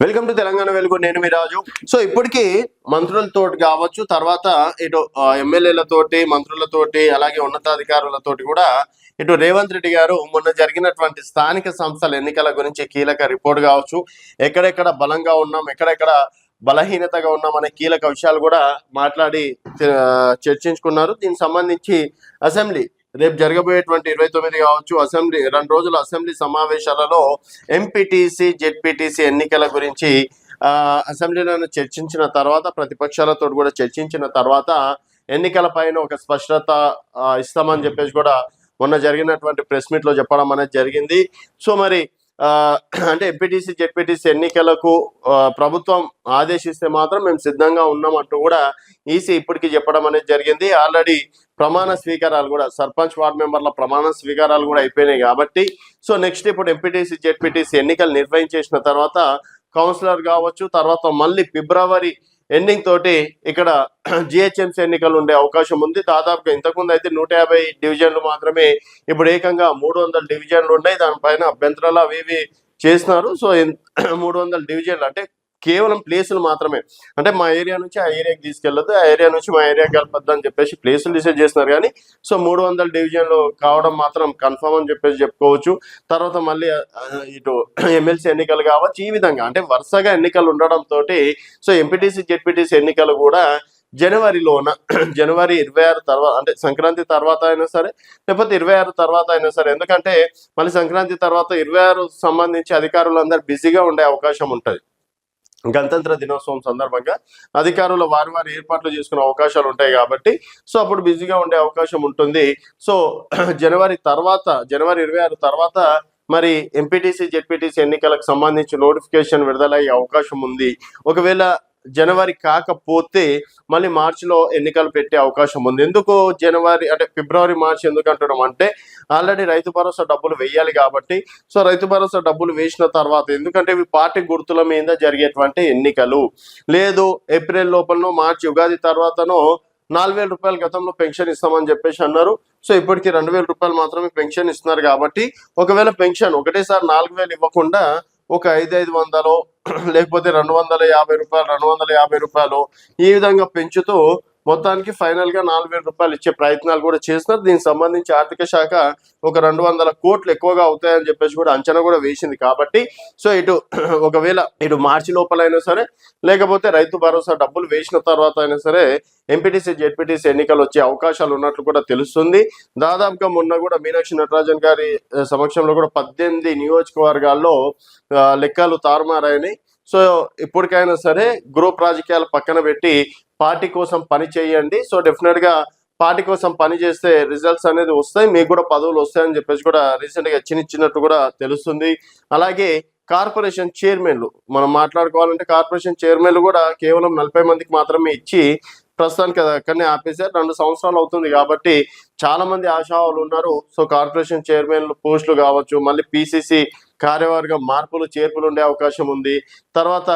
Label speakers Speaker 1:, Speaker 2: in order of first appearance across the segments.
Speaker 1: Welcome to Telangana వెలుగు. నేను మీ రాజు. So ఇప్పటికీ మంత్రులతో కావచ్చు, తర్వాత ఇటు ఎమ్మెల్యేలతోటి, మంత్రులతోటి, అలాగే ఉన్నతాధికారులతోటి కూడా ఇటు రేవంత్ రెడ్డి గారు మొన్న జరిగినటువంటి స్థానిక సంస్థల ఎన్నికల గురించి కీలక రిపోర్ట్ కావచ్చు, ఎక్కడెక్కడ బలంగా ఉన్నాం, ఎక్కడెక్కడ బలహీనతగా ఉన్నాం అనే కీలక విషయాలు కూడా మాట్లాడి చర్చించుకున్నారు. దీనికి సంబంధించి అసెంబ్లీ రేపు జరగబోయేటువంటి 29 కావచ్చు అసెంబ్లీ 2 రోజుల అసెంబ్లీ సమావేశాలలో ఎంపీటీసీ జెడ్పీటీసీ ఎన్నికల గురించి అసెంబ్లీలను చర్చించిన తర్వాత, ప్రతిపక్షాలతో కూడా చర్చించిన తర్వాత ఎన్నికల పైన ఒక స్పష్టత ఇస్తామని చెప్పేసి కూడా మొన్న జరిగినటువంటి ప్రెస్ మీట్ లో చెప్పడం అనేది జరిగింది. సో మరి అంటే ఎంపీటీసీ జెడ్పీటీసీ ఎన్నికలకు ప్రభుత్వం ఆదేశిస్తే మాత్రం మేము సిద్ధంగా ఉన్నాం అంటూ కూడా ఈసీ ఇప్పటికీ చెప్పడం అనేది జరిగింది. ఆల్రెడీ ప్రమాణ స్వీకారాలు కూడా, సర్పంచ్ వార్డు మెంబర్ల ప్రమాణ స్వీకారాలు కూడా అయిపోయినాయి కాబట్టి, సో నెక్స్ట్ ఇప్పుడు ఎంపీటీసీ జెడ్పీటీసీ ఎన్నికలు నిర్వహించేసిన తర్వాత కౌన్సిలర్ కావచ్చు, తర్వాత మళ్ళీ ఫిబ్రవరి ఎండింగ్ తోటి ఇక్కడ జిహెచ్ఎంసీ ఎన్నికలు ఉండే అవకాశం ఉంది. దాదాపుగా ఇంతకుముందు అయితే 150 డివిజన్లు మాత్రమే, ఇప్పుడు ఏకంగా 300 డివిజన్లు ఉన్నాయి. దానిపైన అభ్యంతరాలు అవి చేసినారు. సో 300 డివిజన్లు అంటే కేవలం ప్లేసులు మాత్రమే, అంటే మా ఏరియా నుంచి ఆ ఏరియాకి తీసుకెళ్ళదు, ఆ ఏరియా నుంచి మా ఏరియాకి వెళ్ళొద్దు అని చెప్పేసి ప్లేసులు డిసైడ్ చేస్తున్నారు. కానీ సో 300 డివిజన్లు కావడం మాత్రం కన్ఫర్మ్ అని చెప్పేసి చెప్పుకోవచ్చు. తర్వాత మళ్ళీ ఇటు ఎమ్మెల్సీ ఎన్నికలు కావచ్చు, ఈ విధంగా అంటే వరుసగా ఎన్నికలు ఉండడంతో సో ఎంపీటీసీ జెడ్పీటీసీ ఎన్నికలు కూడా జనవరిలోన జనవరి 26 తర్వాత, అంటే సంక్రాంతి తర్వాత అయినా సరే, లేకపోతే 26 తర్వాత అయినా సరే, ఎందుకంటే మళ్ళీ సంక్రాంతి తర్వాత 26 సంబంధించి అధికారులందరూ బిజీగా ఉండే అవకాశం ఉంటుంది. గణతంత్ర దినోత్సవం సందర్భంగా అధికారులు వారి ఏర్పాట్లు చేసుకునే అవకాశాలు ఉంటాయి కాబట్టి సో అప్పుడు బిజీగా ఉండే అవకాశం ఉంటుంది. సో జనవరి 26 తర్వాత మరి ఎంపీటీసీ జెడ్పీటీసీ ఎన్నికలకు సంబంధించి నోటిఫికేషన్ విడుదలయ్యే అవకాశం ఉంది. ఒకవేళ జనవరి కాకపోతే మళ్ళీ మార్చిలో ఎన్నికలు పెట్టే అవకాశం ఉంది. ఎందుకు జనవరి అంటే ఫిబ్రవరి మార్చి ఎందుకు అంటున్నాం అంటే, ఆల్రెడీ రైతు భరోసా డబ్బులు వేయాలి కాబట్టి, సో రైతు భరోసా డబ్బులు వేసిన తర్వాత, ఎందుకంటే ఇవి పార్టీ గుర్తుల మీద జరిగేటువంటి ఎన్నికలు, లేదు ఏప్రిల్ లోపలనో మార్చి ఉగాది తర్వాతనో 4000 రూపాయలు గతంలో పెన్షన్ ఇస్తామని చెప్పేసి అన్నారు. సో ఇప్పటికి 2000 రూపాయలు మాత్రమే పెన్షన్ ఇస్తున్నారు కాబట్టి, ఒకవేళ పెన్షన్ ఒకటేసారి 4000 ఇవ్వకుండా ఒక 500 లేకపోతే 250 రూపాయలు 250 రూపాయలు ఈ విధంగా పెంచుతూ మొత్తానికి ఫైనల్ గా 4000 రూపాయలు ఇచ్చే ప్రయత్నాలు కూడా చేస్తున్నారు. దీనికి సంబంధించి ఆర్థిక శాఖ ఒక 200 కోట్లు ఎక్కువగా అవుతాయని చెప్పేసి కూడా అంచనా కూడా వేసింది. కాబట్టి సో ఇటు ఒకవేళ ఇటు మార్చి లోపలైనా సరే, లేకపోతే రైతు భరోసా డబ్బులు వేసిన తర్వాత అయినా సరే ఎంపీటీసీ జెడ్పీటీసీ ఎన్నికలు వచ్చే అవకాశాలు ఉన్నట్లు కూడా తెలుస్తుంది. దాదాపుగా మొన్న కూడా మీనాక్షి నటరాజన్ గారి సమక్షంలో కూడా 18 నియోజకవర్గాల్లో లెక్కలు తారుమారాయని. సో ఇప్పటికైనా సరే గ్రూప్ రాజకీయాలు పక్కన పెట్టి పార్టీ కోసం పని చేయండి. సో డెఫినెట్ గా పార్టీ కోసం పని చేస్తే రిజల్ట్స్ అనేది వస్తాయి, మీకు కూడా పదవులు వస్తాయని చెప్పేసి కూడా రీసెంట్ గా చిన్నట్టు కూడా తెలుస్తుంది. అలాగే కార్పొరేషన్ చైర్మన్లు మనం మాట్లాడుకోవాలంటే, కార్పొరేషన్ చైర్మన్లు కూడా కేవలం 40 మందికి మాత్రమే ఇచ్చి ప్రస్తుతానికి అక్కడనే ఆపేశారు. 2 సంవత్సరాలు అవుతుంది కాబట్టి చాలా మంది ఆశావాలు ఉన్నారు. సో కార్పొరేషన్ చైర్మన్లు పోస్టులు కావచ్చు, మళ్ళీ పిసిసి కార్యవర్గ మార్పులు చేర్పులు ఉండే అవకాశం ఉంది. తర్వాత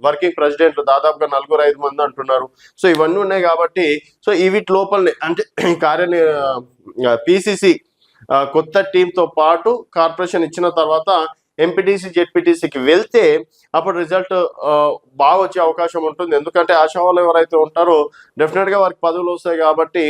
Speaker 1: వర్కింగ్ ప్రెసిడెంట్లు దాదాపుగా 4-5 మంది అంటున్నారు. సో ఇవన్నీ ఉన్నాయి కాబట్టి సో వీటి లోపలనే అంటే పిసిసి కొత్త టీంతో పాటు కార్పొరేషన్ ఇచ్చిన తర్వాత ఎంపీటీసీ జెడ్పీటీసీకి వెళ్తే అప్పుడు రిజల్ట్ బాగా వచ్చే అవకాశం ఉంటుంది. ఎందుకంటే ఆశావాళ్ళు ఎవరైతే ఉంటారో డెఫినెట్ గా వారికి పదవులు వస్తాయి కాబట్టి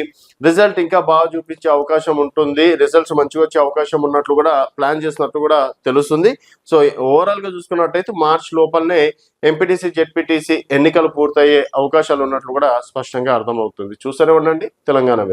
Speaker 1: రిజల్ట్ ఇంకా బాగా చూపించే అవకాశం ఉంటుంది, రిజల్ట్స్ మంచిగా వచ్చే అవకాశం ఉన్నట్లు కూడా ప్లాన్ చేసినట్టు కూడా తెలుస్తుంది. సో ఓవరాల్ గా చూసుకున్నట్టయితే మార్చ్ లోపలనే ఎంపీటీసీ జెడ్పీటీసీ ఎన్నికలు పూర్తయ్యే అవకాశాలు ఉన్నట్లు కూడా స్పష్టంగా అర్థమవుతుంది. చూస్తూనే ఉండండి తెలంగాణ వెలుగు.